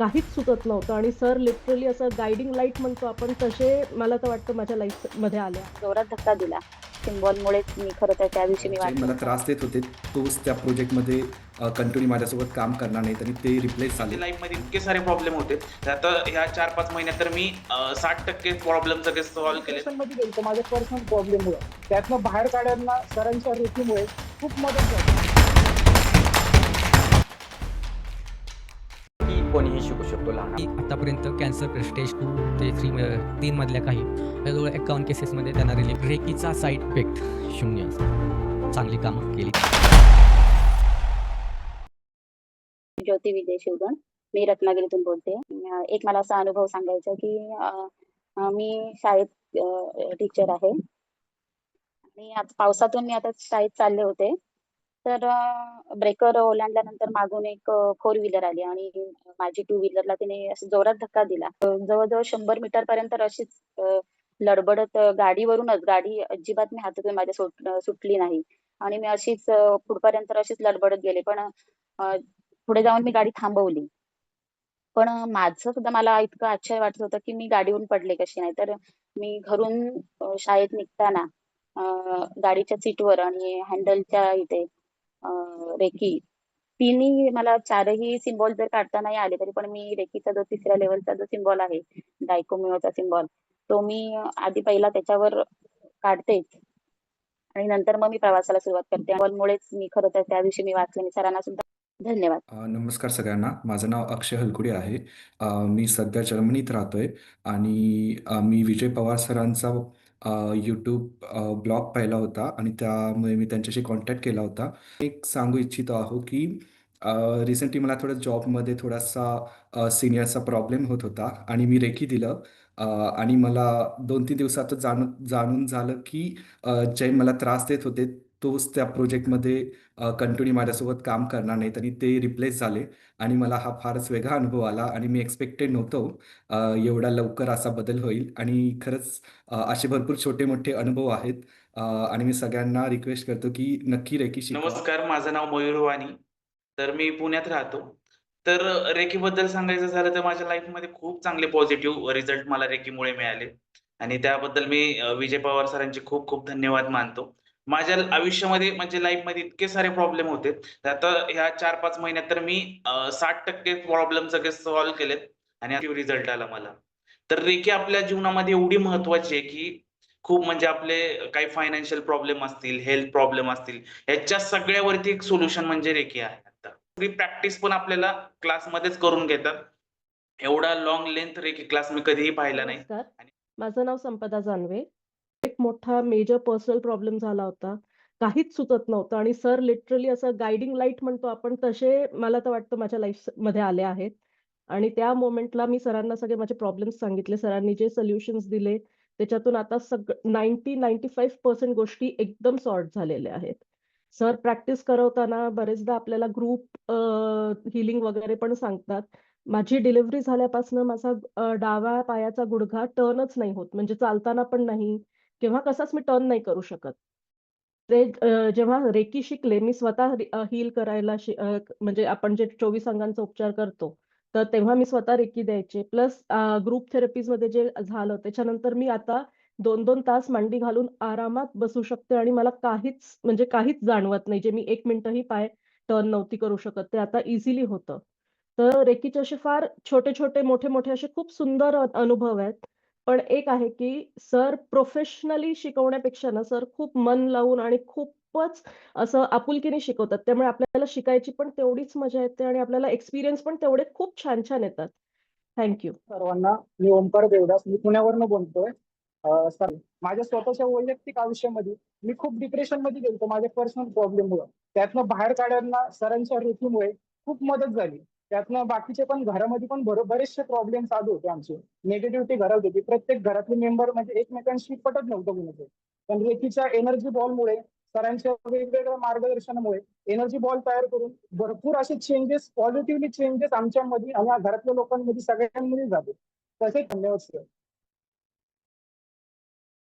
काहीच सुचत नव्हतं आणि सर लिटरली असं गाईडिंग लाईट म्हणतो आपण तसे मला तर वाटतं माझ्या लाईफमध्ये आल्या. जोरात धक्का दिला. सिम्बॉलमुळेच मी खरं तर त्या दिवशी मी जे मला वाचून त्रास देत होते तोच त्या प्रोजेक्टमध्ये कंटिन्यू माझ्यासोबत काम करणार नाहीत आणि ते रिप्लेस झाले. माझ्या लाईफमध्ये इतके सारे प्रॉब्लेम होते. आता ह्या 4-5 महिन्यात तर मी 60% प्रॉब्लेम सगळे सॉल्व्ह केले. डिप्रेशनमध्ये गेलो माझ्या पर्सनल प्रॉब्लेममुळे. त्यातनं बाहेर काढायला सरांच्या रेखीमुळे खूप मदत झाली. की कोणीही शिकू शकतो लहान. आतापर्यंत कॅन्सर स्टेज 2 ते 3 मधल्या काही जवळ 51 केसेसमध्ये त्यांना रिलीफ. रेकीचा side effect 0. चांगली कामं केली. ज्योती विजय शिवगण. मी रत्नागिरीतून बोलते. एक मला असा अनुभव सांगायचा की मी शाळेत टीचर आहे आणि आता पावसातून मी आता शाळेत चालले होते. तर ब्रेकर ओलांडल्यानंतर मागून एक 4 व्हीलर आली आणि माझी 2 व्हीलरला तिने असं जोरात धक्का दिला. जवळ-जवळ 100 मीटरपर्यंत अशीच लडबडत गाडीवरूनच गाडी अजिबात मी हातातून माझ्या सुटली नाही आणि मी अशीच पुढपर्यंत अशीच लडबडत गेले. पण पुढे जाऊन मी गाडी थांबवली. पण माझं सुद्धा मला इतकं आश्चर्य वाटत होतं, की मी गाडीवरून पडले कशी नाही. तर मी घरून शाळेत निघताना गाडीच्या सीटवर आणि हँडलच्या इथे रेकी तिन्ही मला 4ही सिम्बॉल जर काढता नाही आले, तरी पण मी रेकीचा जो 3ऱ्या लेव्हलचा जो सिम्बॉल आहे, डायकोमिओचा सिम्बॉल, तो मी आधी पहिला त्याच्यावर काढतेच आणि नंतर मग मी प्रवासाला सुरुवात करते. सिम्बॉलमुळेच मी खरं तर त्या दिवशी मी वाचले आणि सरांना सुद्धा धन्यवाद. नमस्कार सगळ्यांना. माझं नाव अक्षय हलकुडे आहे. मी सध्या जर्मनीत राहतोय आणि मी विजय पवार सरांचा यूट्यूब ब्लॉग पाहिला होता आणि त्यामुळे मी त्यांच्याशी कॉन्टॅक्ट केला होता. एक सांगू इच्छितो आहो की रिसेंटली मला थोडं जॉबमध्ये थोडासा सिनियरचा प्रॉब्लेम होत होता आणि मी रेकी दिलं. आणि मला 2-3 दिवसातच जाणून झालं की जे मला त्रास देत होते तोच त्या प्रोजेक्टमध्ये कंटिन्यू माझ्यासोबत काम करणार नाहीत आणि ते रिप्लेस झाले आणि मला हा फारच वेगळा अनुभव आला आणि मी एक्सपेक्टेड नव्हतो एवढा लवकर असा बदल होईल आणि खरंच असे भरपूर छोटे-मोठे अनुभव आहेत. आणि मी सगळ्यांना रिक्वेस्ट करतो की नक्की रेकी शिकवा. नमस्कार, माझं नाव मयूर वाणी. तर मी पुण्यात राहतो. तर रेकीबद्दल सांगायचं झालं तर माझ्या लाईफमध्ये खूप चांगले पॉझिटिव्ह रिझल्ट मला रेकीमुळे मिळाले आणि त्याबद्दल मी विजय पवार सरांचे खूप खूप धन्यवाद मानतो. माझ्या आयुष्यामध्ये म्हणजे लाईफमध्ये इतके सारे प्रॉब्लेम होते. आता ह्या 4-5 महिन्यात तर मी 60% प्रॉब्लेम सगळे सॉल्व्ह केलेत आणि रिझल्ट आला मला. तर रेकी आपल्या जीवनामध्ये एवढी महत्त्वाची आहे, की खूप म्हणजे आपले काही फायनान्शियल प्रॉब्लेम असतील, हेल्थ प्रॉब्लेम असतील, ह्याच्या सगळ्यावरती एक सोल्युशन म्हणजे रेकी आहे आता. फ्री प्रॅक्टिस पण आपल्याला क्लासमध्येच करून घेतात. एवढा लाँग लेंथ रेकी क्लास मी कधीही पाहिला नाही. नमस्कार. माझं नाव संपदा जानवे. एक मोठा मेजर पर्सनल प्रॉब्लेम झाला होता. काहीच सुचत नव्हतं आणि सर लिटरली असं गाईडिंग लाईट म्हणतो आपण तसे मला तर वाटतं माझ्या लाईफमध्ये आले आहेत. आणि त्या मोमेंटला मी सरांना सगळे माझे प्रॉब्लेम्स सांगितले. सरांनी जे सोल्युशन्स दिले त्याच्यातून आता 90-95% गोष्टी एकदम सॉर्ट झालेल्या आहेत. सर प्रॅक्टिस करवताना बरेचदा आपल्याला ग्रुप हीलिंग वगैरे पण सांगतात. माझी डिलिव्हरी झाल्यापासून माझा डाव्या पायाचा गुडघा टर्नच नाही होत. म्हणजे चालताना पण नाही किंवा कसाच मी टर्न नाही करू शकत. ते जेव्हा रेकी शिकले, मी स्वतः हील करायला म्हणजे आपण जे 24 अंगांचा उपचार करतो, तर तेव्हा मी स्वतः रेकी द्यायचे. प्लस ग्रुप थेरपीजमध्ये जे झालं त्याच्यानंतर मी आता 2-2 तास मांडी घालून आरामात बसू शकते आणि मला काहीच म्हणजे काहीच जाणवत नाही. जे मी 1 मिनिटही पाय टर्न नव्हती करू शकत, ते आता इझिली होतं. तर रेकीचे असे फार छोटे-छोटे, मोठे-मोठे असे खूप सुंदर अनुभव आहेत. पण एक आहे, की सर प्रोफेशनली शिकवण्यापेक्षा ना, सर खूप मन लावून आणि खूपच असं आपुलकीने शिकवतात. त्यामुळे आपल्याला शिकायची पण तेवढीच मजा येते आणि आपल्याला एक्सपिरियन्स पण तेवढे खूप छान-छान येतात. Thank you. सर्वांना मी ओंकार देवदास. मी पुण्यावरून बोलतोय. सर माझ्या स्वतःच्या वैयक्तिक आयुष्यामध्ये मी खूप डिप्रेशनमध्ये गेलो माझ्या पर्सनल प्रॉब्लेममुळे. त्यातनं बाहेर काढायला सरांच्या रेखीमुळे खूप मदत झाली. त्यातनं बाकीचे पण घरामध्ये पण बरेचसे प्रॉब्लेम चालू होते आमचे. निगेटिव्हिटी घरात होती. प्रत्येक घरातले मेंबर म्हणजे एकमेकांशी पटत नव्हतं कुणाचं. पण रेकीच्या एनर्जी बॉलमुळे सरांच्या वेगवेगळ्या मार्गदर्शनामुळे एनर्जी बॉल तयार करून भरपूर असे चेंजेस, पॉझिटिव्हली चेंजेस आमच्यामध्ये आणि घरातल्या लोकांमध्ये सगळ्यांमध्ये झाले. तसेच धन्यवाद सर.